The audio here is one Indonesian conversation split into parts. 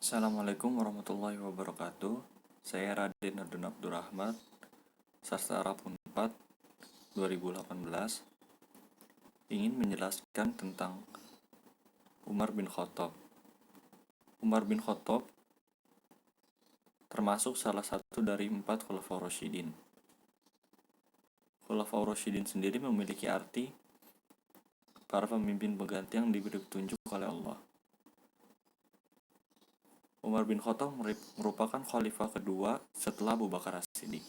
Assalamualaikum warahmatullahi wabarakatuh. Saya Raden Adun Abdurrahman, Sastra Arab Unpad 2018, ingin menjelaskan tentang Umar bin Khattab. Umar bin Khattab termasuk salah satu dari 4 Khulafaur Rasyidin. Khulafaur Rasyidin sendiri memiliki arti para pemimpin pengganti yang diberi petunjuk oleh Allah. Umar bin Khattab merupakan khalifah kedua setelah Abu Bakar As-Siddiq.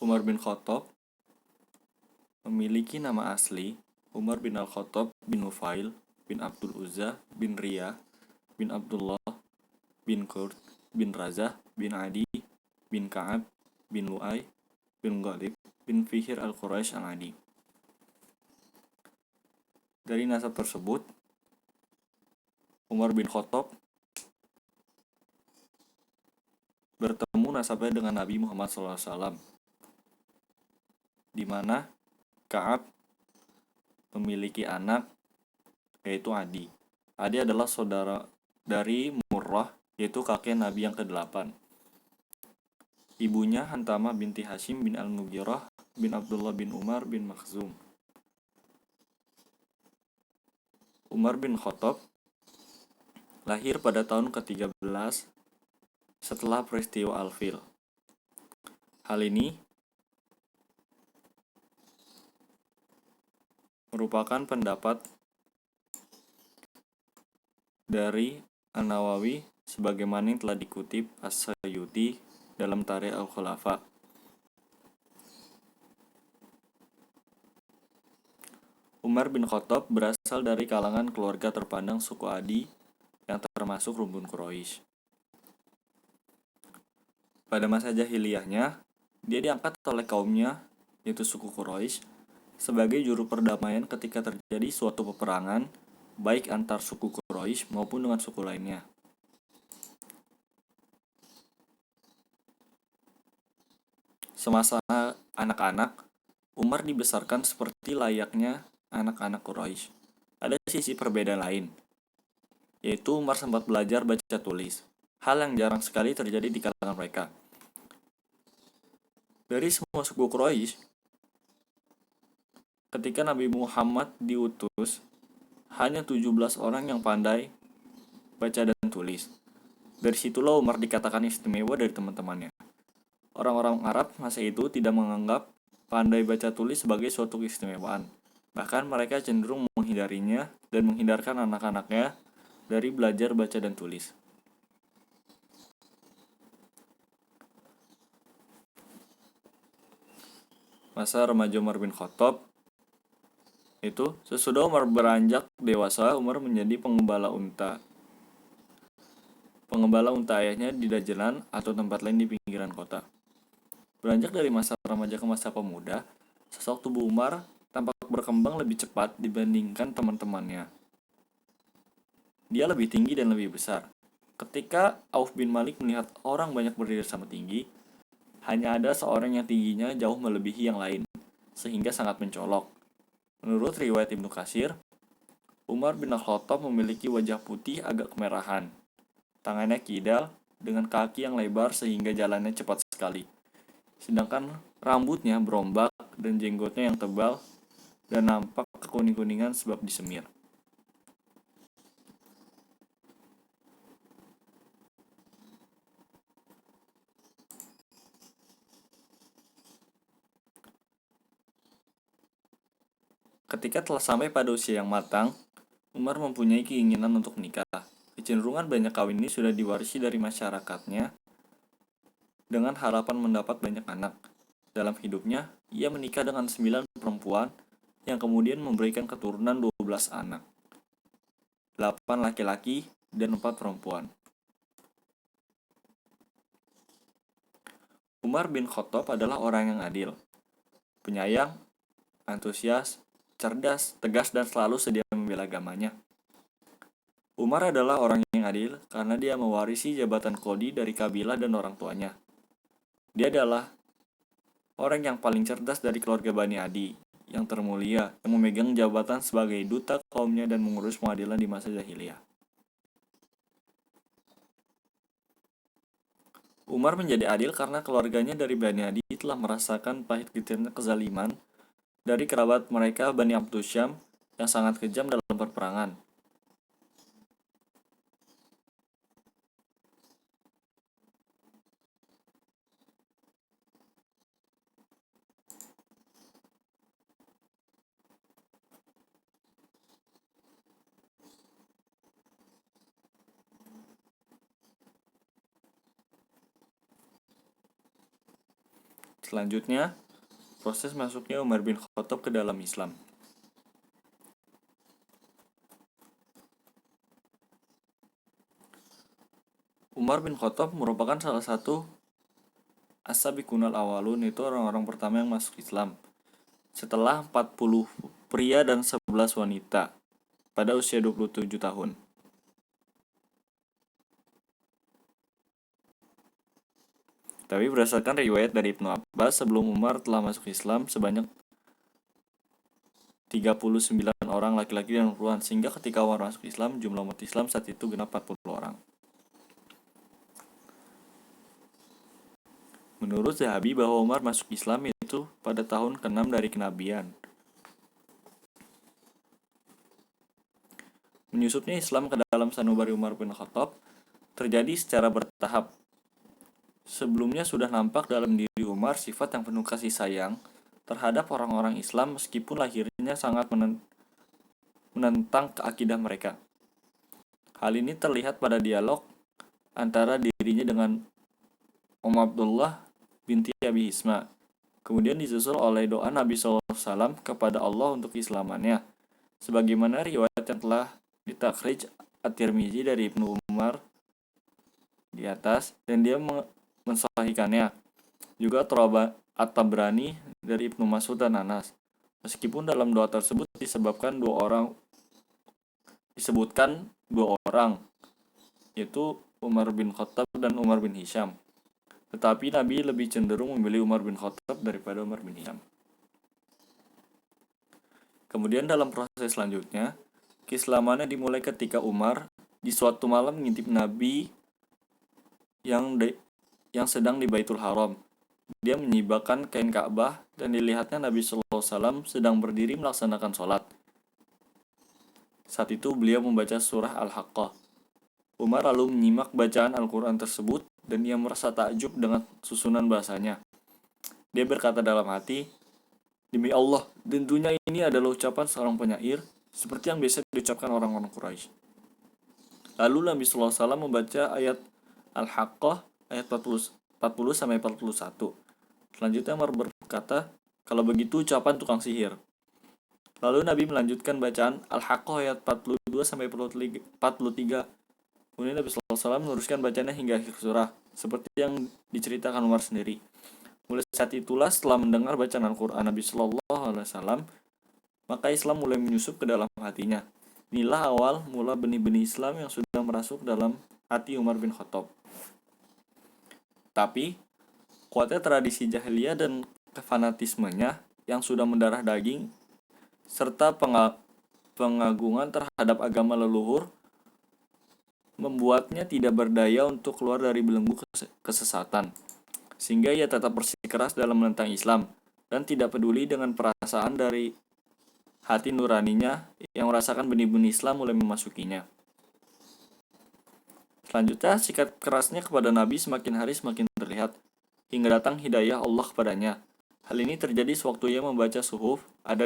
Umar bin Khattab memiliki nama asli Umar bin Al-Khattab bin Nufail bin Abdul Uzza bin Riyah bin Abdullah bin Qurt bin Razah bin Adi bin Ka'ab bin Lu'ay bin Ghalib bin Fihr al-Quraisy al-Adi. Dari nasab tersebut, Umar bin Khattab bertemu nasabnya dengan Nabi Muhammad SAW, di mana Ka'ab memiliki anak yaitu Adi. Adi adalah saudara dari Murrah, yaitu kakek Nabi yang ke-8. Ibunya Hantamah binti Hashim bin Al-Mughirah bin Abdullah bin Umar bin Makhzum. Umar bin Khattab lahir pada tahun ke-13 setelah peristiwa Al-Fil. Hal ini merupakan pendapat dari An-Nawawi sebagaimana yang telah dikutip As-Sayyuti dalam Tarikh Al-Khulafa. Umar bin Khattab berasal dari kalangan keluarga terpandang suku Adi yang termasuk rumpun Quraisy. Pada masa jahiliyahnya, dia diangkat oleh kaumnya, yaitu suku Quraisy, sebagai juru perdamaian ketika terjadi suatu peperangan, baik antar suku Quraisy maupun dengan suku lainnya. Semasa anak-anak, Umar dibesarkan seperti layaknya anak-anak Quraisy. Ada sisi perbedaan lain, yaitu Umar sempat belajar baca tulis, hal yang jarang sekali terjadi di kalangan mereka. Dari semua suku Quraisy, ketika Nabi Muhammad diutus, hanya 17 orang yang pandai baca dan tulis. Dari situlah Umar dikatakan istimewa dari teman-temannya. Orang-orang Arab masa itu tidak menganggap pandai baca tulis sebagai suatu keistimewaan. Bahkan mereka cenderung menghindarinya dan menghindarkan anak-anaknya dari belajar baca dan tulis. Masa remaja Umar bin Khattab itu, sesudah Umar beranjak dewasa, Umar menjadi pengembala unta. Pengembala unta ayahnya di dajelan atau tempat lain di pinggiran kota. Beranjak dari masa remaja ke masa pemuda, sosok tubuh Umar tampak berkembang lebih cepat dibandingkan teman-temannya. Dia lebih tinggi dan lebih besar. Ketika Auf bin Malik melihat orang banyak berdiri sama tinggi, hanya ada seorang yang tingginya jauh melebihi yang lain, sehingga sangat mencolok. Menurut riwayat Ibnu Katsir, Umar bin Khattab memiliki wajah putih agak kemerahan. Tangannya kidal dengan kaki yang lebar sehingga jalannya cepat sekali. Sedangkan rambutnya berombak dan jenggotnya yang tebal dan nampak kekuning-kuningan sebab disemir. Ketika telah sampai pada usia yang matang, Umar mempunyai keinginan untuk menikah. Kecenderungan banyak kawin ini sudah diwarisi dari masyarakatnya dengan harapan mendapat banyak anak. Dalam hidupnya, ia menikah dengan 9 perempuan yang kemudian memberikan keturunan 12 anak. 8 laki-laki dan 4 perempuan. Umar bin Khattab adalah orang yang adil, penyayang, antusias, cerdas, tegas, dan selalu sedia membela agamanya. Umar adalah orang yang adil karena dia mewarisi jabatan qadhi dari kabilah dan orang tuanya. Dia adalah orang yang paling cerdas dari keluarga Bani Adi. yang termulia yang memegang jabatan sebagai duta kaumnya dan mengurus pengadilan di masa jahiliyah. Umar menjadi adil karena keluarganya dari Bani Adi telah merasakan pahit getirnya kezaliman dari kerabat mereka Bani Abdusyam yang sangat kejam dalam perperangan. Selanjutnya, proses masuknya Umar bin Khattab ke dalam Islam. Umar bin Khattab merupakan salah satu as-sabiqunal awalun, itu orang-orang pertama yang masuk Islam. Setelah 40 pria dan 11 wanita pada usia 27 tahun. Tapi berdasarkan riwayat dari Ibnu Abbas, sebelum Umar telah masuk Islam sebanyak 39 orang laki-laki dan perempuan, sehingga ketika Umar masuk Islam, jumlah umat Islam saat itu genap 40 orang. Menurut Zahabi bahwa Umar masuk Islam itu pada tahun ke-6 dari kenabian. Menyusupnya Islam ke dalam sanubari Umar bin Khattab terjadi secara bertahap. Sebelumnya sudah nampak dalam diri Umar sifat yang penuh kasih sayang terhadap orang-orang Islam meskipun lahirnya sangat menentang akidah mereka. Hal ini terlihat pada dialog antara dirinya dengan Abdullah binti Abi Hisma. Kemudian disusul oleh doa Nabi SAW kepada Allah untuk keislamannya. Sebagaimana riwayat yang telah ditakhrij At-Tirmizi dari Ibnu Umar di atas, dan dia mensahihkannya. Juga At-Tabrani dari Ibnu Mas'ud dan Anas. Meskipun dalam doa tersebut disebutkan dua orang, yaitu Umar bin Khattab dan Umar bin Hisham. Tetapi Nabi lebih cenderung memilih Umar bin Khattab daripada Umar bin Hisham. Kemudian dalam proses selanjutnya, keislamannya dimulai ketika Umar di suatu malam mengintip Nabi yang sedang di Baitul Haram. Dia menyibakkan kain Ka'bah dan dilihatnya Nabi SAW sedang berdiri melaksanakan sholat. Saat itu beliau membaca surah Al-Haqqah. Umar lalu menyimak bacaan Al-Quran tersebut dan ia merasa takjub dengan susunan bahasanya. Dia berkata dalam hati, "Demi Allah, tentunya ini adalah ucapan seorang penyair seperti yang biasa diucapkan orang-orang Quraisy." Lalu Nabi SAW membaca ayat Al-Haqqah ayat 40-41. Selanjutnya Umar berkata, "Kalau begitu ucapan tukang sihir." Lalu Nabi melanjutkan bacaan Al-Haqqah ayat 42-43. Kemudian Nabi SAW meneruskan bacanya hingga akhir surah, seperti yang diceritakan Umar sendiri. Mulai saat itulah setelah mendengar bacaan Al-Quran Nabi SAW, maka Islam mulai menyusup ke dalam hatinya. Inilah awal mula benih-benih Islam yang sudah merasuk dalam hati Umar bin Khattab. Tapi, kuatnya tradisi jahiliyah dan fanatismenya yang sudah mendarah daging, serta pengagungan terhadap agama leluhur, membuatnya tidak berdaya untuk keluar dari belenggu kesesatan, sehingga ia tetap bersikeras dalam menentang Islam dan tidak peduli dengan perasaan dari hati nuraninya yang merasakan benih-benih Islam mulai memasukinya. Selanjutnya, sikap kerasnya kepada Nabi semakin hari semakin terlihat hingga datang hidayah Allah kepadanya. Hal ini terjadi sewaktu ia membaca suhuf yang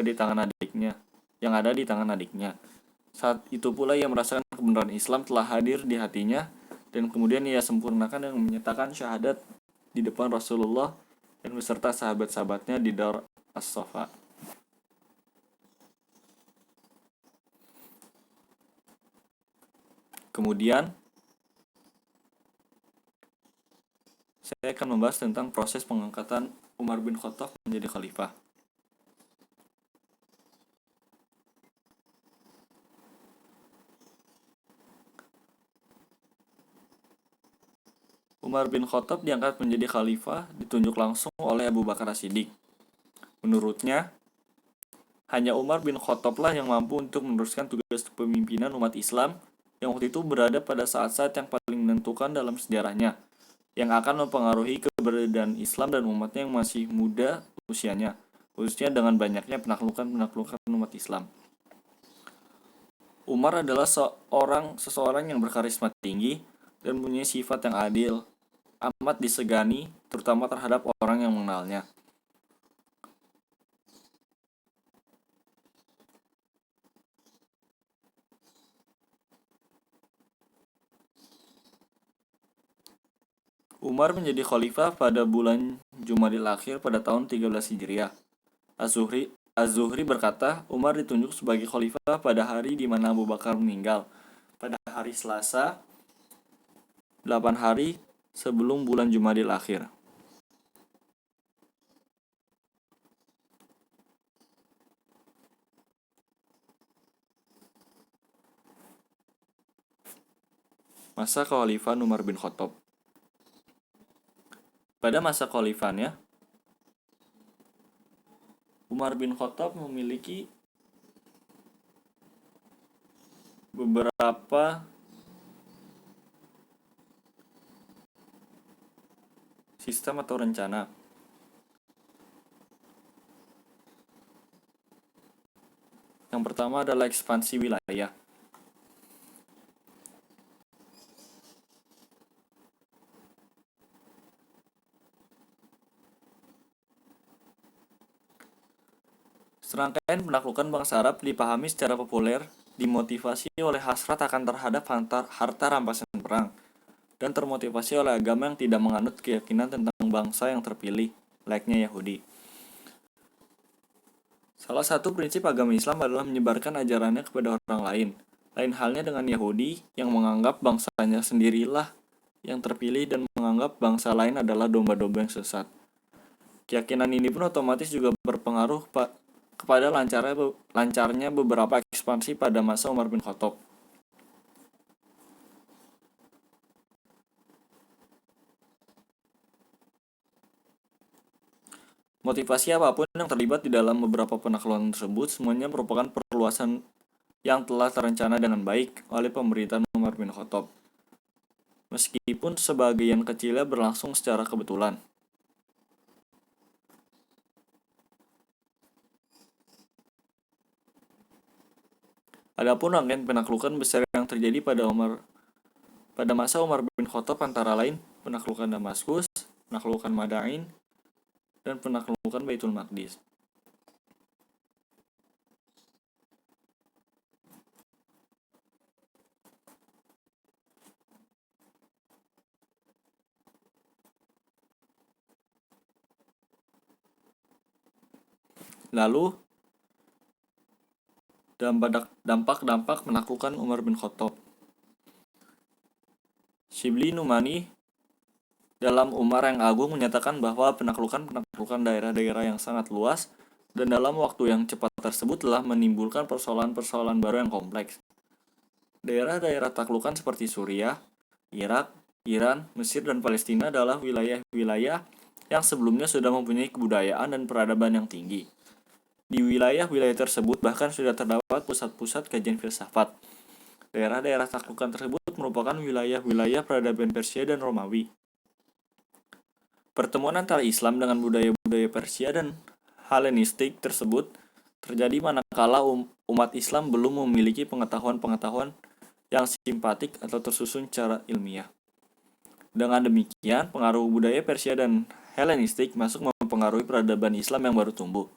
ada di tangan adiknya. Saat itu pula ia merasakan kebenaran Islam telah hadir di hatinya, dan kemudian ia sempurnakan dengan menyatakan syahadat di depan Rasulullah dan beserta sahabat-sahabatnya di Dar As-Safa. Kemudian saya akan membahas tentang proses pengangkatan Umar bin Khattab menjadi khalifah. Umar bin Khattab diangkat menjadi khalifah ditunjuk langsung oleh Abu Bakar As-Siddiq. Menurutnya, Hanya Umar bin Khattab yang mampu untuk meneruskan tugas kepemimpinan umat Islam yang waktu itu berada pada saat-saat yang paling menentukan dalam sejarahnya, yang akan mempengaruhi keberadaan Islam dan umatnya yang masih muda usianya, khususnya dengan banyaknya penaklukan-penaklukan umat Islam. Umar adalah seseorang yang berkarisma tinggi dan punya sifat yang adil, amat disegani, terutama terhadap orang yang mengenalnya. Umar menjadi khalifah pada bulan Jumadil Akhir pada tahun 13 Hijriah. Az-Zuhri berkata, Umar ditunjuk sebagai khalifah pada hari di mana Abu Bakar meninggal, pada hari Selasa, 8 hari sebelum bulan Jumadil Akhir. Masa kekhalifahan Umar bin Khattab. Pada masa kekhalifahannya, Umar bin Khattab memiliki beberapa sistem atau rencana. Yang pertama adalah ekspansi wilayah. Serangkaian penaklukan bangsa Arab dipahami secara populer dimotivasi oleh hasrat akan terhadap harta rampasan perang, dan termotivasi oleh agama yang tidak menganut keyakinan tentang bangsa yang terpilih, layaknya Yahudi. Salah satu prinsip agama Islam adalah menyebarkan ajarannya kepada orang lain. Lain halnya dengan Yahudi yang menganggap bangsanya sendirilah yang terpilih dan menganggap bangsa lain adalah domba-domba yang sesat. Keyakinan ini pun otomatis juga berpengaruh kepada lancarnya beberapa ekspansi pada masa Umar bin Khattab. Motivasi apapun yang terlibat di dalam beberapa penaklukan tersebut semuanya merupakan perluasan yang telah terencana dengan baik oleh pemerintahan Umar bin Khattab, meskipun sebagian kecilnya berlangsung secara kebetulan. Adapun rangkaian penaklukan besar yang terjadi pada masa Umar bin Khattab antara lain penaklukan Damaskus, penaklukan Madain, dan penaklukan Baitul Maqdis. Lalu, dampak-dampak penaklukan Umar bin Khattab. Shibli Numani dalam Umar yang Agung menyatakan bahwa penaklukan daerah-daerah yang sangat luas dan dalam waktu yang cepat tersebut telah menimbulkan persoalan-persoalan baru yang kompleks. Daerah-daerah taklukan seperti Suriah, Irak, Iran, Mesir, dan Palestina adalah wilayah-wilayah yang sebelumnya sudah mempunyai kebudayaan dan peradaban yang tinggi. Di wilayah-wilayah tersebut bahkan sudah terdapat pusat-pusat kajian filsafat. Daerah-daerah taklukan tersebut merupakan wilayah-wilayah peradaban Persia dan Romawi. Pertemuan antara Islam dengan budaya-budaya Persia dan Helenistik tersebut terjadi manakala umat Islam belum memiliki pengetahuan-pengetahuan yang simpatik atau tersusun secara ilmiah. Dengan demikian, pengaruh budaya Persia dan Helenistik masuk mempengaruhi peradaban Islam yang baru tumbuh.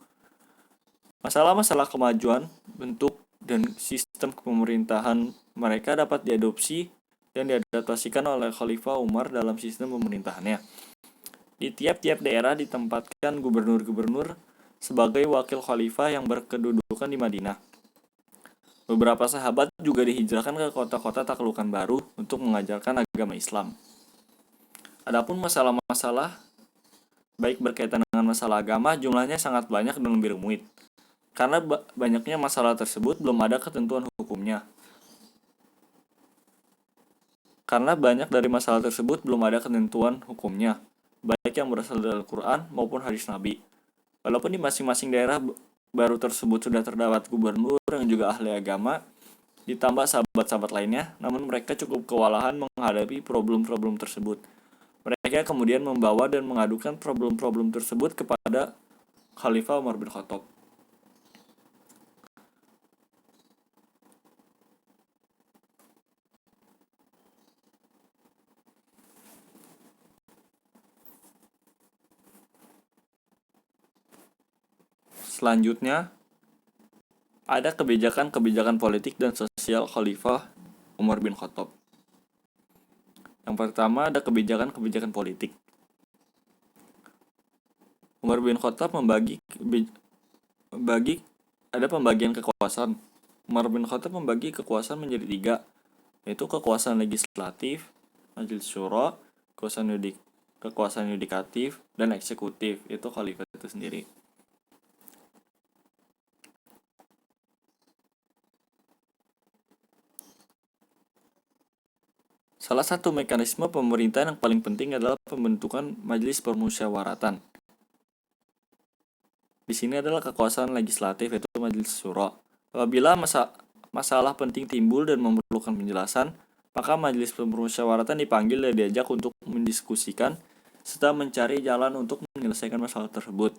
Masalah-masalah kemajuan, bentuk, dan sistem pemerintahan mereka dapat diadopsi dan diadaptasikan oleh Khalifah Umar dalam sistem pemerintahannya. Di tiap-tiap daerah ditempatkan gubernur-gubernur sebagai wakil khalifah yang berkedudukan di Madinah. Beberapa sahabat juga dihijrahkan ke kota-kota taklukan baru untuk mengajarkan agama Islam. Adapun masalah-masalah baik berkaitan dengan masalah agama jumlahnya sangat banyak dan lebih rumit. Karena banyaknya masalah tersebut belum ada ketentuan hukumnya. Baik yang berasal dari Al-Quran maupun hadis Nabi. Walaupun di masing-masing daerah baru tersebut sudah terdapat gubernur yang juga ahli agama, ditambah sahabat-sahabat lainnya, namun mereka cukup kewalahan menghadapi problem-problem tersebut. Mereka kemudian membawa dan mengadukan problem-problem tersebut kepada Khalifah Umar bin Khattab. Selanjutnya, ada kebijakan-kebijakan politik dan sosial Khalifah Umar bin Khattab. Yang pertama ada kebijakan-kebijakan politik. Umar bin Khattab ada pembagian kekuasaan. Umar bin Khattab membagi kekuasaan menjadi 3, yaitu kekuasaan legislatif, Majelis Syura, kekuasaan yudikatif, dan eksekutif, itu khalifah itu sendiri. Salah satu mekanisme pemerintahan yang paling penting adalah pembentukan Majelis Permusyawaratan. Di sini adalah kekuasaan legislatif, yaitu Majelis Syura. Apabila masalah penting timbul dan memerlukan penjelasan, maka Majelis Permusyawaratan dipanggil dan diajak untuk mendiskusikan serta mencari jalan untuk menyelesaikan masalah tersebut.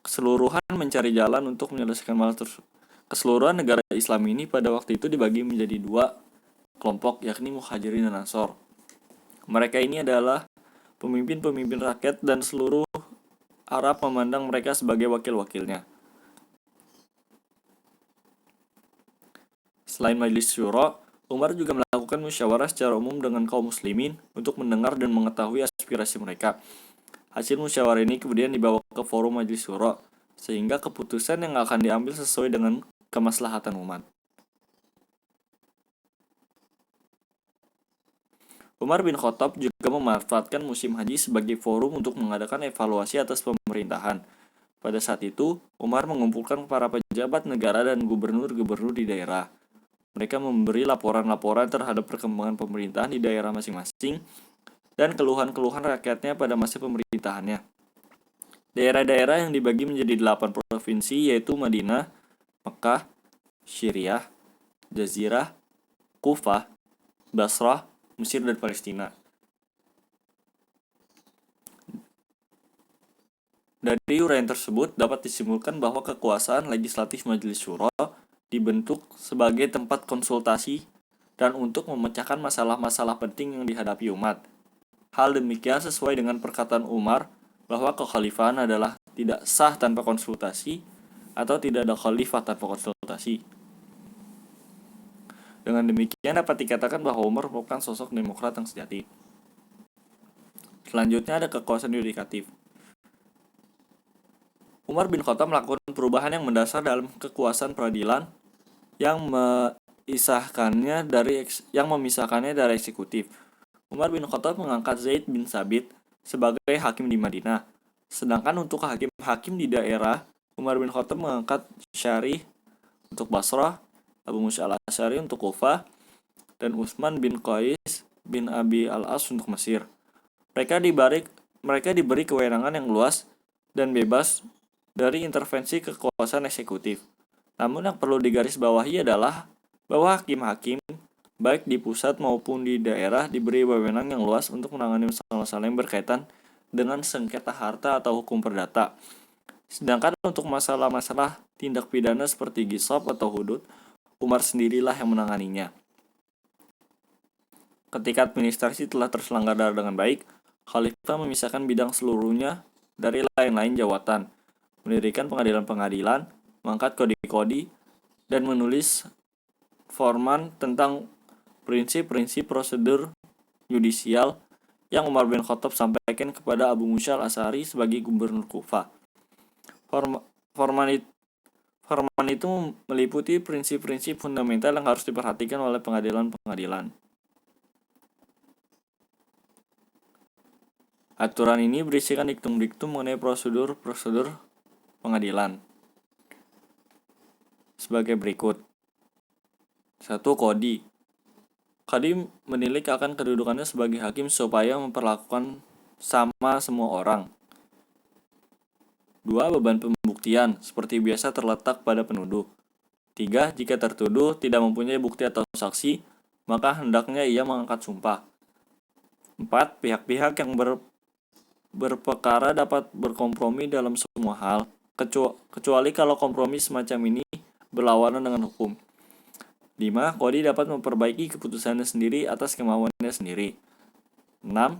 Keseluruhan mencari jalan untuk menyelesaikan masalah tersebut. Keseluruhan negara Islam ini pada waktu itu dibagi menjadi 2 kelompok, yakni Muhajirin dan Ansor. Mereka ini adalah pemimpin-pemimpin rakyat dan seluruh Arab memandang mereka sebagai wakil-wakilnya. Selain Majelis Syura, Umar juga melakukan musyawarah secara umum dengan kaum muslimin untuk mendengar dan mengetahui aspirasi mereka. Hasil musyawarah ini kemudian dibawa ke forum Majelis Syura, sehingga keputusan yang akan diambil sesuai dengan kemaslahatan umat. Umar bin Khattab juga memanfaatkan musim haji sebagai forum untuk mengadakan evaluasi atas pemerintahan. Pada saat itu, Umar mengumpulkan para pejabat negara dan gubernur-gubernur di daerah. Mereka memberi laporan-laporan terhadap perkembangan pemerintahan di daerah masing-masing dan keluhan-keluhan rakyatnya pada masa pemerintahannya. Daerah-daerah yang dibagi menjadi 8 provinsi yaitu Madinah, Mekah, Syriah, Jazirah, Kufah, Basrah, Mesir, dan Palestina. Dari uraian tersebut dapat disimpulkan bahwa kekuasaan legislatif Majelis Syura dibentuk sebagai tempat konsultasi dan untuk memecahkan masalah-masalah penting yang dihadapi umat. Hal demikian sesuai dengan perkataan Umar bahwa kekhalifahan adalah tidak sah tanpa konsultasi atau tidak ada khalifah tanpa konsultasi. Dengan demikian dapat dikatakan bahwa Umar merupakan sosok demokrat yang sejati. Selanjutnya ada kekuasaan yudikatif. Umar bin Khattab melakukan perubahan yang mendasar dalam kekuasaan peradilan yang memisahkannya dari eksekutif. Umar bin Khattab mengangkat Zaid bin Sabit sebagai hakim di Madinah. Sedangkan untuk hakim-hakim di daerah, Umar bin Khattab mengangkat Syarih untuk Basrah, Abu Musa al-Asy'ari untuk Kufah, dan Utsman bin Qais bin Abi al-As untuk Mesir. Mereka diberi kewenangan yang luas dan bebas dari intervensi kekuasaan eksekutif. Namun yang perlu digarisbawahi adalah bahwa hakim-hakim baik di pusat maupun di daerah diberi wewenang yang luas untuk menangani masalah-masalah yang berkaitan dengan sengketa harta atau hukum perdata. Sedangkan untuk masalah-masalah tindak pidana seperti qisas atau hudud, Umar sendirilah yang menanganinya. Ketika administrasi telah terselenggara dengan baik, Khalifah memisahkan bidang seluruhnya dari lain-lain jawatan, mendirikan pengadilan-pengadilan, mengangkat kodi-kodi, dan menulis forman tentang prinsip-prinsip prosedur yudisial yang Umar bin Khattab sampaikan kepada Abu Musa al-Asy'ari sebagai gubernur Kufah. Forman itu meliputi prinsip-prinsip fundamental yang harus diperhatikan oleh pengadilan-pengadilan. Aturan ini berisikan diktum-diktum mengenai prosedur pengadilan. Sebagai berikut. 1. Kodi. Kodi menilik akan kedudukannya sebagai hakim supaya memperlakukan sama semua orang. 2. Beban pembuktian, seperti biasa terletak pada penuduh. 3. Jika tertuduh tidak mempunyai bukti atau saksi, maka hendaknya ia mengangkat sumpah. 4. Pihak-pihak yang berperkara dapat berkompromi dalam semua hal, kecuali kalau kompromi semacam ini berlawanan dengan hukum. 5. Kodi dapat memperbaiki keputusannya sendiri atas kemauannya sendiri. 6.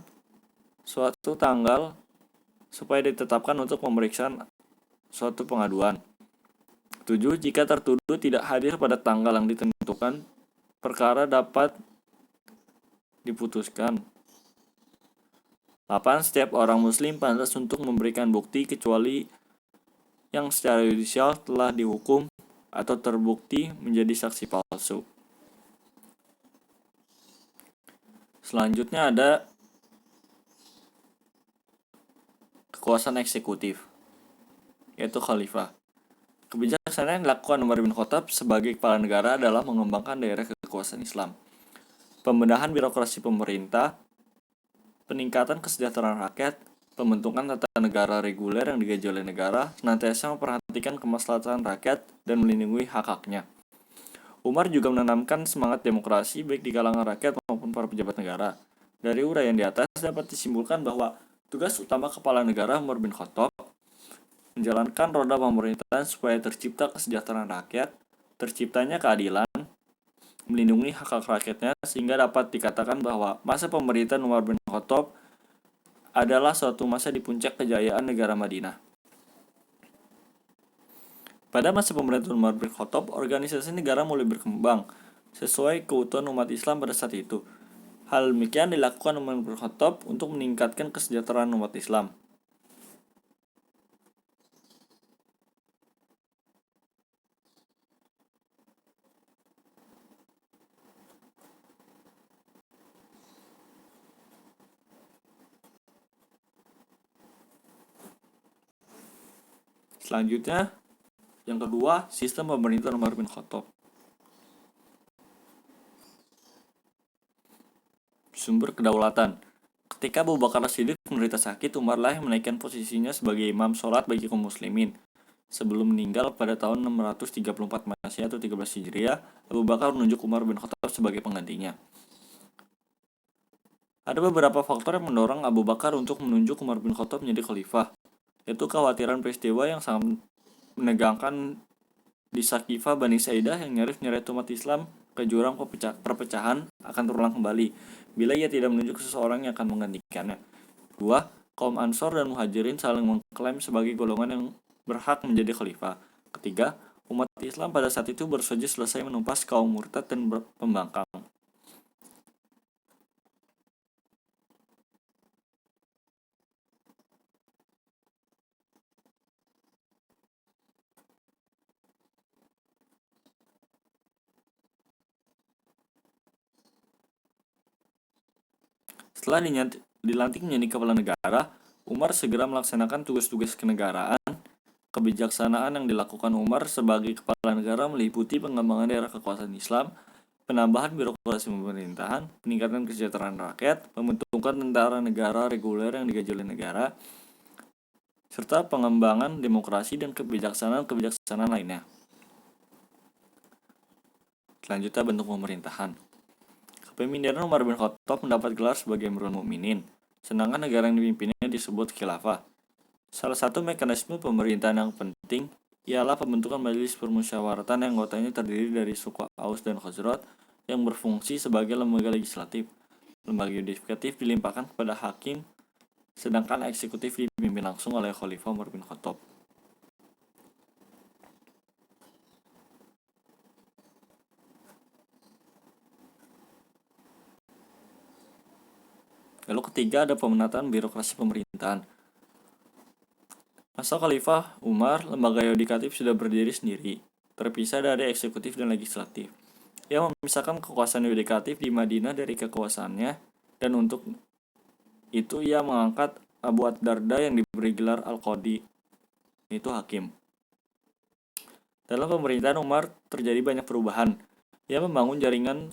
Suatu tanggal supaya ditetapkan untuk pemeriksaan suatu pengaduan. 7. Jika tertuduh tidak hadir pada tanggal yang ditentukan, perkara dapat diputuskan. 8. Setiap orang muslim pantas untuk memberikan bukti kecuali yang secara yudisial telah dihukum atau terbukti menjadi saksi palsu. Selanjutnya ada kekuasaan eksekutif, yaitu khalifah. Kebijaksanaan yang dilakukan Umar bin Khattab sebagai kepala negara adalah mengembangkan daerah kekuasaan Islam, pembenahan birokrasi pemerintah, peningkatan kesejahteraan rakyat, pembentukan tata negara reguler yang digaji oleh negara, senantiasa memperhatikan kemaslahatan rakyat dan melindungi hak-haknya. Umar juga menanamkan semangat demokrasi baik di kalangan rakyat maupun para pejabat negara. Dari uraian di atas dapat disimpulkan bahwa tugas utama kepala negara Umar bin Khattab menjalankan roda pemerintahan supaya tercipta kesejahteraan rakyat, terciptanya keadilan, melindungi hak-hak rakyatnya, sehingga dapat dikatakan bahwa masa pemerintahan Umar bin Khattab adalah suatu masa di puncak kejayaan negara Madinah. Pada masa pemerintahan Umar bin Khattab, organisasi negara mulai berkembang sesuai kebutuhan umat Islam pada saat itu. Hal demikian dilakukan Umar bin Khattab untuk meningkatkan kesejahteraan umat Islam. Selanjutnya, yang kedua, sistem pemerintahan Umar bin Khattab. Sumber kedaulatan. Ketika Abu Bakar As-Siddiq menderita sakit, Umarlah yang menaikkan posisinya sebagai imam sholat bagi kaum muslimin. Sebelum meninggal pada tahun 634 Masehi atau 13 Hijriah, Abu Bakar menunjuk Umar bin Khattab sebagai penggantinya. Ada beberapa faktor yang mendorong Abu Bakar untuk menunjuk Umar bin Khattab menjadi khalifah, yaitu kekhawatiran peristiwa yang sangat menegangkan di Saqifah Bani Saidah yang nyaris menyeret umat Islam ke jurang perpecahan akan terulang kembali bila ia tidak menunjuk seseorang yang akan menggantikannya. 2. Kaum Ansor dan Muhajirin saling mengklaim sebagai golongan yang berhak menjadi khalifah. 3. Umat Islam pada saat itu baru saja selesai menumpas kaum murtad dan pembangkang. Setelah dilantik menjadi kepala negara, Umar segera melaksanakan tugas-tugas kenegaraan. Kebijaksanaan yang dilakukan Umar sebagai kepala negara meliputi pengembangan daerah kekuasaan Islam, penambahan birokrasi pemerintahan, peningkatan kesejahteraan rakyat, pembentukan tentara negara reguler yang digaji oleh negara, serta pengembangan demokrasi dan kebijaksanaan lainnya. Selanjutnya, bentuk pemerintahan. Kepemimpinan Umar bin Khattab mendapat gelar sebagai Amirul Mukminin, sedangkan negara yang dipimpinnya disebut khilafah. Salah satu mekanisme pemerintahan yang penting ialah pembentukan majelis permusyawaratan yang anggotanya terdiri dari suku Aus dan Khazraj yang berfungsi sebagai lembaga legislatif. Lembaga yudikatif dilimpahkan kepada hakim, sedangkan eksekutif dipimpin langsung oleh Khalifah Umar bin Khattab. Lalu ketiga ada pemenataan birokrasi pemerintahan. Masa Khalifah Umar, lembaga yudikatif sudah berdiri sendiri, terpisah dari eksekutif dan legislatif. Ia memisahkan kekuasaan yudikatif di Madinah dari kekuasaannya, dan untuk itu ia mengangkat Abu Ad-Darda yang diberi gelar Al-Qadi, yaitu hakim. Dalam pemerintahan Umar terjadi banyak perubahan. Ia membangun jaringan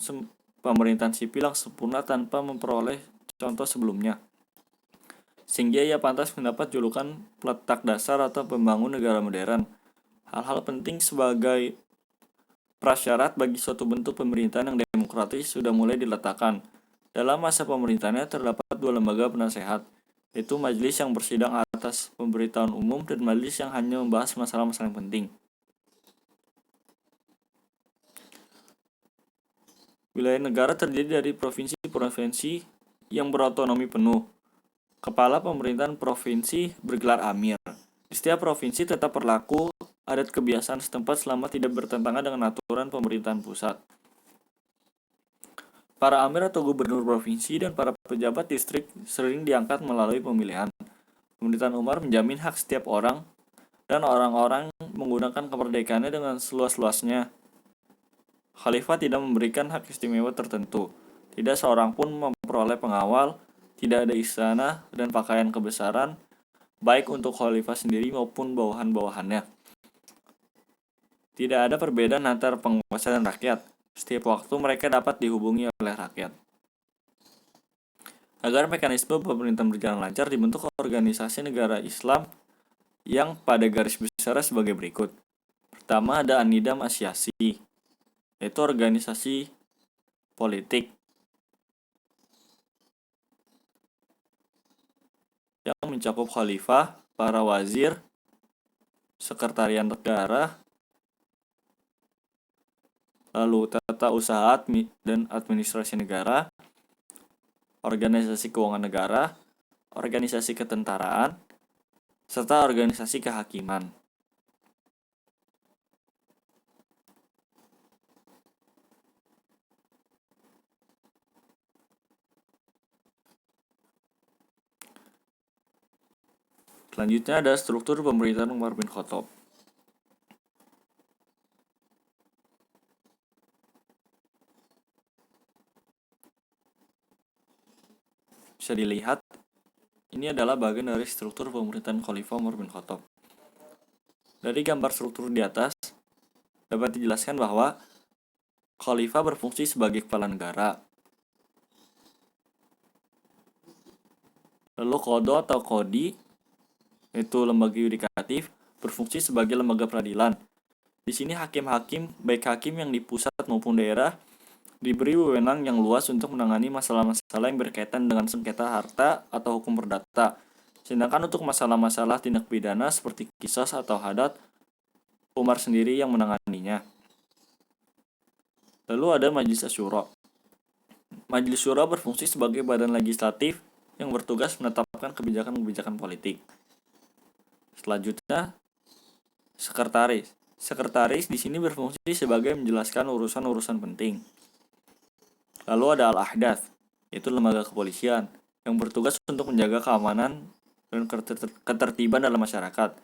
pemerintahan sipil yang sempurna tanpa memperoleh contoh sebelumnya. sehingga ia pantas mendapat julukan peletak dasar atau pembangun negara modern. Hal-hal penting sebagai prasyarat bagi suatu bentuk pemerintahan yang demokratis sudah mulai diletakkan. Dalam masa pemerintahannya terdapat dua lembaga penasehat, yaitu majelis yang bersidang atas pemberitahuan umum dan majelis yang hanya membahas masalah-masalah yang penting. Wilayah negara terdiri dari provinsi-provinsi yang berotonomi penuh. Kepala pemerintahan provinsi bergelar amir. Di setiap provinsi tetap berlaku adat kebiasaan setempat selama tidak bertentangan dengan aturan pemerintahan pusat. Para amir atau gubernur provinsi dan para pejabat distrik sering diangkat melalui pemilihan. Pemerintahan Umar menjamin hak setiap orang dan orang-orang menggunakan kemerdekaannya dengan seluas-luasnya. Khalifah tidak memberikan hak istimewa tertentu. Tidak seorang pun memperoleh pengawal, tidak ada istana dan pakaian kebesaran, baik untuk khalifah sendiri maupun bawahan-bawahannya. Tidak ada perbedaan antara penguasa dan rakyat. Setiap waktu mereka dapat dihubungi oleh rakyat. Agar mekanisme pemerintahan berjalan lancar, dibentuk organisasi negara Islam yang pada garis besar sebagai berikut. Pertama, ada An-Nidam Asyasi, yaitu organisasi politik yang mencakup khalifah, para wazir, sekretariat negara, lalu tata usaha dan administrasi negara, organisasi keuangan negara, organisasi ketentaraan, serta organisasi kehakiman. Selanjutnya ada struktur pemerintahan Umar bin Khattab. Bisa dilihat, ini adalah bagian dari struktur pemerintahan Khalifah Umar bin Khattab. Dari gambar struktur di atas, dapat dijelaskan bahwa Khalifah berfungsi sebagai kepala negara. Lalu Qadha atau Qadi, yaitu lembaga yudikatif, berfungsi sebagai lembaga peradilan. Di sini hakim-hakim, baik hakim yang di pusat maupun daerah, diberi wewenang yang luas untuk menangani masalah-masalah yang berkaitan dengan sengketa harta atau hukum perdata. Sedangkan untuk masalah-masalah tindak pidana seperti qisas atau hadat, Umar sendiri yang menanganinya. Lalu ada Majelis Asyura. Majelis Syura berfungsi sebagai badan legislatif yang bertugas menetapkan kebijakan-kebijakan politik. Selanjutnya, sekretaris. Sekretaris di sini berfungsi sebagai menjelaskan urusan-urusan penting. Lalu ada Al-Ahdath, yaitu lembaga kepolisian yang bertugas untuk menjaga keamanan dan ketertiban dalam masyarakat.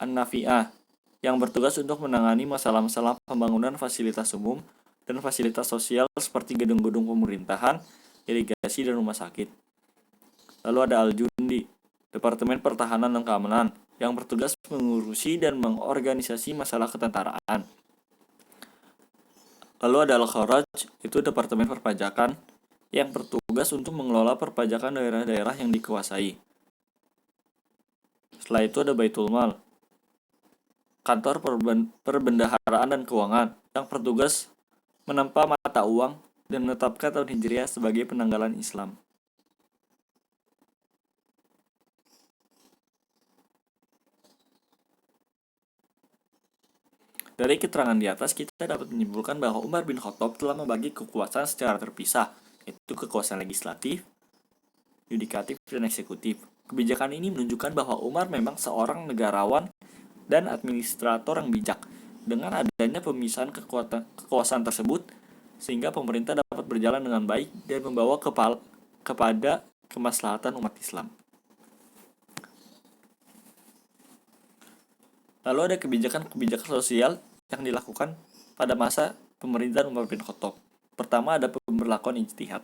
An-Nafi'ah, yang bertugas untuk menangani masalah-masalah pembangunan fasilitas umum dan fasilitas sosial seperti gedung-gedung pemerintahan, irigasi, dan rumah sakit. Lalu ada Al-Jundi, Departemen Pertahanan dan Keamanan, yang bertugas mengurusi dan mengorganisasi masalah ketentaraan. Lalu ada Al-Kharaj, itu Departemen Perpajakan, yang bertugas untuk mengelola perpajakan daerah-daerah yang dikuasai. Setelah itu ada Baitul Mal, kantor perbendaharaan dan keuangan, yang bertugas menempa mata uang dan menetapkan tahun Hijriah sebagai penanggalan Islam. Dari keterangan di atas, kita dapat menyimpulkan bahwa Umar bin Khattab telah membagi kekuasaan secara terpisah, yaitu kekuasaan legislatif, yudikatif, dan eksekutif. Kebijakan ini menunjukkan bahwa Umar memang seorang negarawan dan administrator yang bijak. Dengan adanya pemisahan kekuasaan tersebut, sehingga pemerintah dapat berjalan dengan baik dan membawa kepada kemaslahatan umat Islam. Lalu ada kebijakan-kebijakan sosial yang dilakukan pada masa pemerintahan Umar bin Khattab. Pertama ada pemberlakuan ijtihad.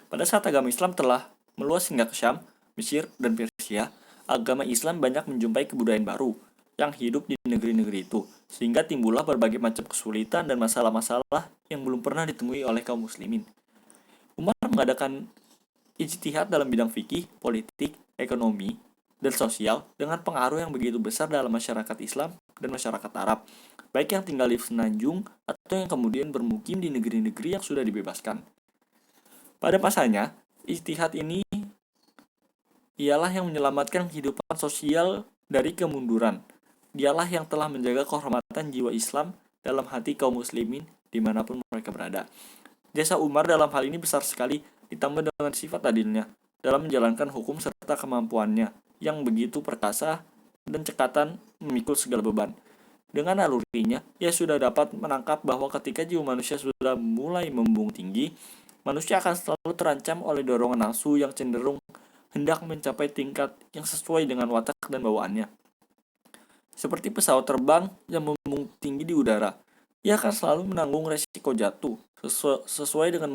Pada saat agama Islam telah meluas hingga ke Syam, Mesir, dan Persia, agama Islam banyak menjumpai kebudayaan baru yang hidup di negeri-negeri itu, sehingga timbullah berbagai macam kesulitan dan masalah-masalah yang belum pernah ditemui oleh kaum muslimin. Umar mengadakan ijtihad dalam bidang fikih, politik, ekonomi, dan sosial dengan pengaruh yang begitu besar dalam masyarakat Islam dan masyarakat Arab, baik yang tinggal di Semenanjung atau yang kemudian bermukim di negeri-negeri yang sudah dibebaskan. Pada masanya, ijtihad ini ialah yang menyelamatkan kehidupan sosial dari kemunduran. Dialah yang telah menjaga kehormatan jiwa Islam dalam hati kaum muslimin dimanapun mereka berada. Jasa Umar dalam hal ini besar sekali, ditambah dengan sifat adilnya dalam menjalankan hukum serta kemampuannya yang begitu perkasa dan cekatan memikul segala beban. Dengan nalurinya, ia sudah dapat menangkap bahwa ketika jiwa manusia sudah mulai membumbung tinggi, manusia akan selalu terancam oleh dorongan nafsu yang cenderung hendak mencapai tingkat yang sesuai dengan watak dan bawaannya. Seperti pesawat terbang yang membumbung tinggi di udara, ia akan selalu menanggung resiko jatuh sesuai dengan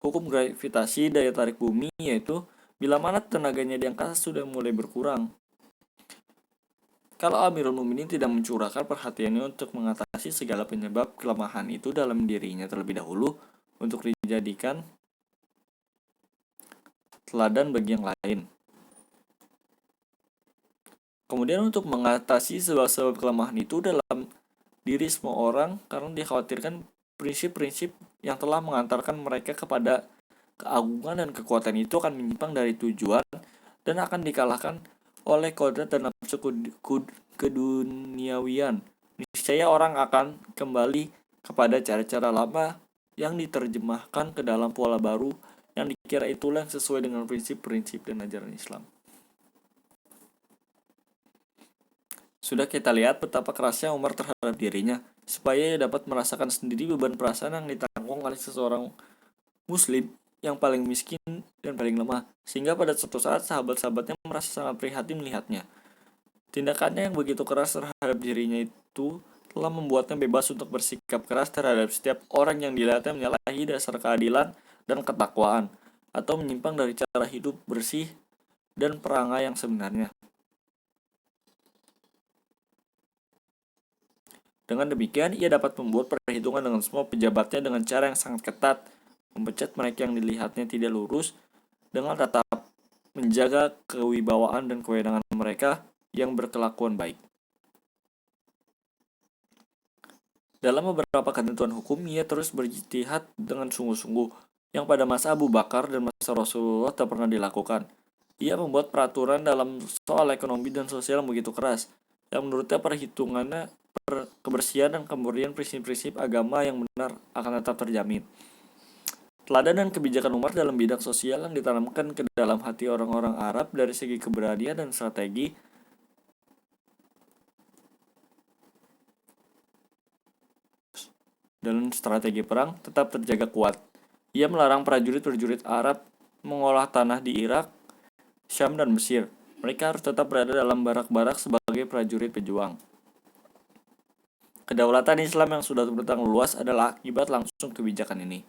hukum gravitasi daya tarik bumi, yaitu bila mana tenaganya di angkasa sudah mulai berkurang. Kalau Amirul Mukminin tidak mencurahkan perhatiannya untuk mengatasi segala penyebab kelemahan itu dalam dirinya terlebih dahulu untuk dijadikan teladan bagi yang lain. Kemudian untuk mengatasi sebab-sebab kelemahan itu dalam diri semua orang karena dikhawatirkan prinsip-prinsip yang telah mengantarkan mereka kepada keagungan dan kekuatan itu akan menyimpang dari tujuan dan akan dikalahkan oleh kodrat dan nafsu keduniawian. Niscaya orang akan kembali kepada cara-cara lama yang diterjemahkan ke dalam pola baru yang dikira itulah yang sesuai dengan prinsip-prinsip dan ajaran Islam. Sudah kita lihat betapa kerasnya Umar terhadap dirinya, supaya ia dapat merasakan sendiri beban perasaan yang ditanggung oleh seseorang muslim yang paling miskin dan paling lemah, sehingga pada suatu saat sahabat-sahabatnya merasa sangat prihatin melihatnya. Tindakannya yang begitu keras terhadap dirinya itu telah membuatnya bebas untuk bersikap keras terhadap setiap orang yang dilihatnya menyalahi dasar keadilan dan ketakwaan, atau menyimpang dari cara hidup bersih dan perangai yang sebenarnya. Dengan demikian, ia dapat membuat perhitungan dengan semua pejabatnya dengan cara yang sangat ketat, mempecat mereka yang dilihatnya tidak lurus, dengan tetap menjaga kewibawaan dan kewenangan mereka yang berkelakuan baik. Dalam beberapa ketentuan hukum, ia terus berijtihad dengan sungguh-sungguh, yang pada masa Abu Bakar dan masa Rasulullah tak pernah dilakukan. Ia membuat peraturan dalam soal ekonomi dan sosial yang begitu keras, yang menurutnya perhitungannya kebersihan dan kemudian prinsip-prinsip agama yang benar akan tetap terjamin. Teladan dan kebijakan Umar dalam bidang sosial yang ditanamkan ke dalam hati orang-orang Arab dari segi keberanian dan strategi perang tetap terjaga kuat. Ia melarang prajurit-prajurit Arab mengolah tanah di Irak, Syam, dan Mesir. Mereka harus tetap berada dalam barak-barak sebagai prajurit pejuang. Kedaulatan Islam yang sudah berkembang luas adalah akibat langsung kebijakan ini.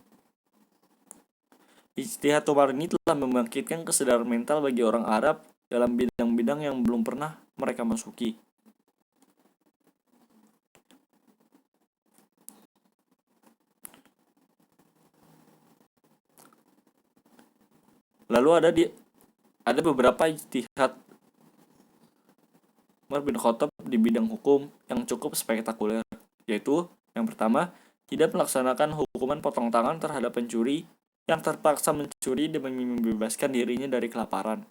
Ijtihad Umar ini telah membangkitkan kesadaran mental bagi orang Arab dalam bidang-bidang yang belum pernah mereka masuki. Lalu ada beberapa ijtihad Umar bin Khattab di bidang hukum yang cukup spektakuler, yaitu yang pertama, tidak melaksanakan hukuman potong tangan terhadap pencuri yang terpaksa mencuri demi membebaskan dirinya dari kelaparan.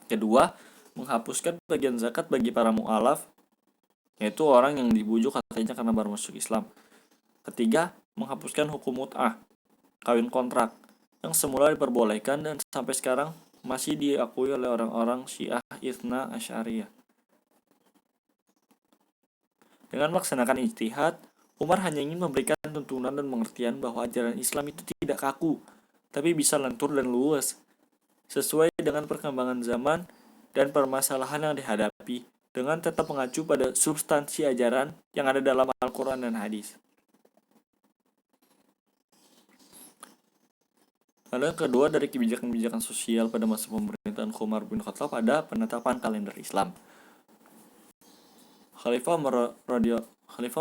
Kedua, menghapuskan bagian zakat bagi para mu'alaf, yaitu orang yang dibujuk katanya karena baru masuk Islam. Ketiga, menghapuskan hukum mut'ah, kawin kontrak, yang semula diperbolehkan dan sampai sekarang masih diakui oleh orang-orang Syiah Itsna Asy'ariyah. Dengan melaksanakan ijtihad, Umar hanya ingin memberikan tuntunan dan pengertian bahwa ajaran Islam itu tidak kaku, tapi bisa lentur dan luas, sesuai dengan perkembangan zaman dan permasalahan yang dihadapi, dengan tetap mengacu pada substansi ajaran yang ada dalam Al-Quran dan hadis. Lalu yang kedua dari kebijakan-kebijakan sosial pada masa pemerintahan Umar bin Khattab ada penetapan kalender Islam. Khalifah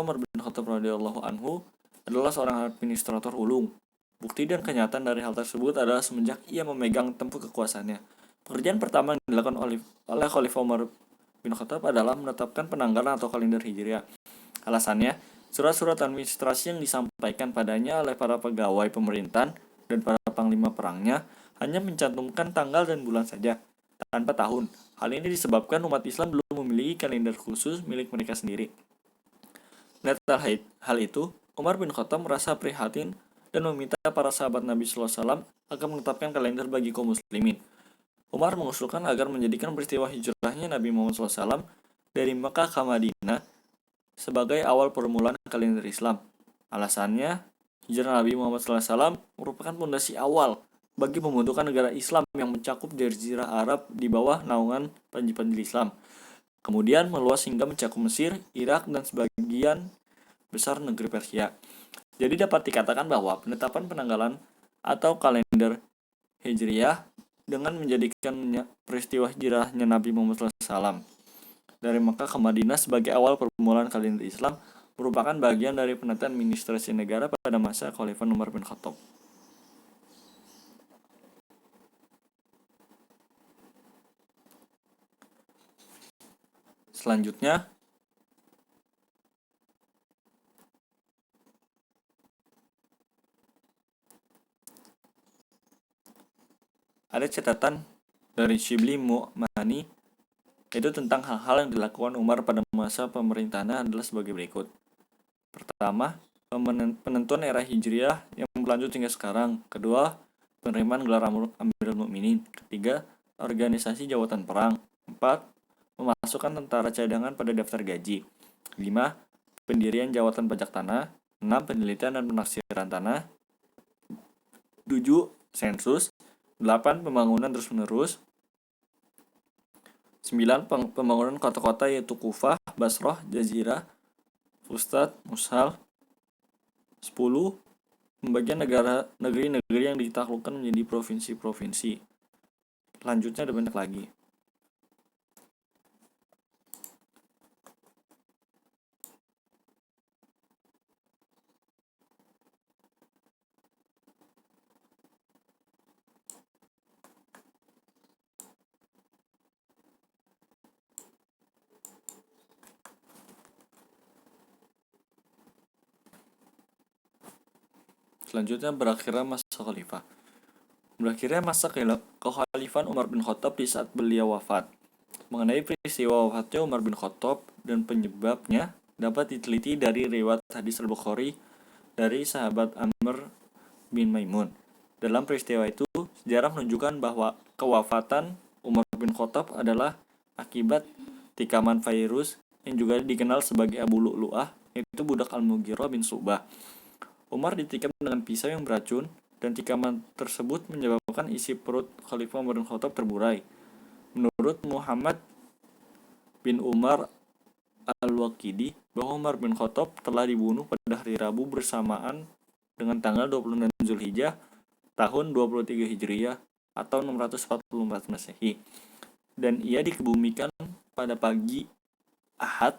Umar bin Khattab radhiyallahu anhu adalah seorang administrator ulung, Bukti dan kenyataan dari hal tersebut adalah semenjak ia memegang tampuk kekuasaannya. Pekerjaan pertama yang dilakukan oleh Khalifah Umar bin Khattab adalah menetapkan penanggalan atau kalender Hijriah. Alasannya, surat-surat administrasi yang disampaikan padanya oleh para pegawai pemerintahan dan para panglima perangnya hanya mencantumkan tanggal dan bulan saja, tanpa tahun. Hal ini disebabkan umat Islam belum memiliki kalender khusus milik mereka sendiri. Melihat hal itu, Umar bin Khattab merasa prihatin dan meminta para sahabat Nabi SAW agar menetapkan kalender bagi kaum muslimin. Umar mengusulkan agar menjadikan peristiwa hijrahnya Nabi Muhammad SAW dari Mekah ke Madinah sebagai awal permulaan kalender Islam. Alasannya, hijrah Nabi Muhammad SAW merupakan fondasi awal bagi pembentukan negara Islam yang mencakup jazirah Arab di bawah naungan panji-panji Islam. Kemudian meluas hingga mencakup Mesir, Irak, dan sebagian besar negeri Persia. Jadi dapat dikatakan bahwa penetapan penanggalan atau kalender Hijriah dengan menjadikan peristiwa hijrahnya Nabi Muhammad SAW dari Mekah ke Madinah sebagai awal permulaan kalender Islam merupakan bagian dari penataan administrasi negara pada masa Khalifah Umar bin Khattab. Selanjutnya, ada catatan dari Shibli Mu'mani yaitu tentang hal-hal yang dilakukan Umar pada masa pemerintahannya adalah sebagai berikut. Pertama, penentuan era Hijriah yang berlanjut hingga sekarang. Kedua, penerimaan gelar Amirul Mukminin. Ketiga, organisasi jawatan perang. 4. Memasukkan tentara cadangan pada daftar gaji. 5. Pendirian jawatan pajak tanah. 6. Penelitian dan penaksiran tanah. 7. Sensus. 8. Pembangunan terus-menerus. 9. Pembangunan kota-kota yaitu Kufah, Basrah, Jazirah, Fustat, Mushal. 10. Pembagian negeri-negeri yang ditaklukkan menjadi provinsi-provinsi. Lanjutnya ada banyak lagi. Selanjutnya berakhirnya masa khalifah. Berakhirnya masa kekhalifahan Umar bin Khattab di saat beliau wafat. Mengenai peristiwa wafatnya Umar bin Khattab dan penyebabnya dapat diteliti dari riwayat hadis Al-Bukhari dari sahabat Amr bin Maimun. Dalam peristiwa itu, sejarah menunjukkan bahwa kewafatan Umar bin Khattab adalah akibat tikaman virus yang juga dikenal sebagai Abu Lu'lu'ah, yaitu budak Al-Mughirah bin Syu'bah. Umar ditikam dengan pisau yang beracun dan tikaman tersebut menyebabkan isi perut Khalifah Umar bin Khattab terburai. Menurut Muhammad bin Umar Al-Waqidi, bahwa Umar bin Khattab telah dibunuh pada hari Rabu bersamaan dengan tanggal 26 Zulhijjah tahun 23 Hijriah atau 644 Masehi, dan ia dikebumikan pada pagi Ahad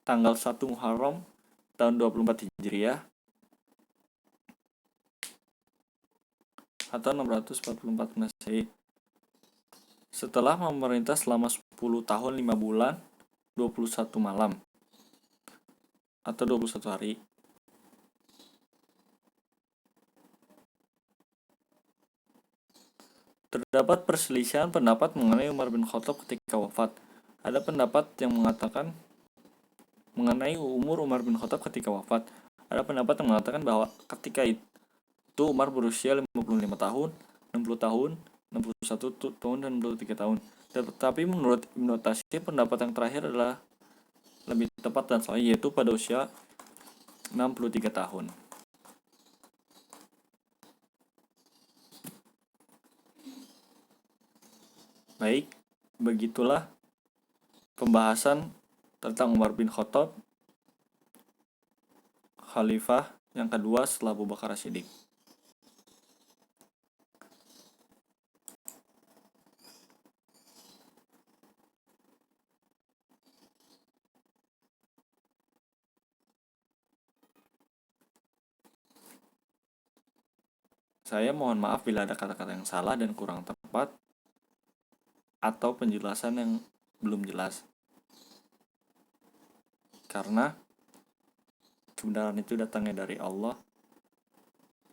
tanggal 1 Muharram tahun 24 Hijriah atau 644 Masehi. Setelah memerintah selama 10 tahun 5 bulan 21 malam atau 21 hari. Terdapat perselisihan pendapat mengenai Umar bin Khattab ketika wafat. Ada pendapat yang mengatakan mengenai umur Umar bin Khattab ketika wafat. Ada pendapat yang mengatakan bahwa ketika itu Umar berusia 55 tahun, 60 tahun, 61 tahun, dan 63 tahun. Tetapi menurut Ibnu Tatsir, pendapat yang terakhir adalah lebih tepat dan sahih, yaitu pada usia 63 tahun. Baik, begitulah pembahasan tentang Umar bin Khattab, khalifah yang kedua setelah Abu Bakar As-Siddiq. Saya mohon maaf bila ada kata-kata yang salah dan kurang tepat atau penjelasan yang belum jelas. Karena kebenaran itu datangnya dari Allah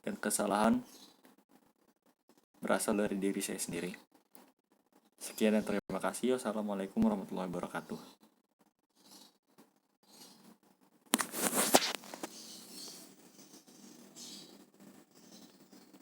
dan kesalahan berasal dari diri saya sendiri. Sekian dan terima kasih. Wassalamualaikum warahmatullahi wabarakatuh.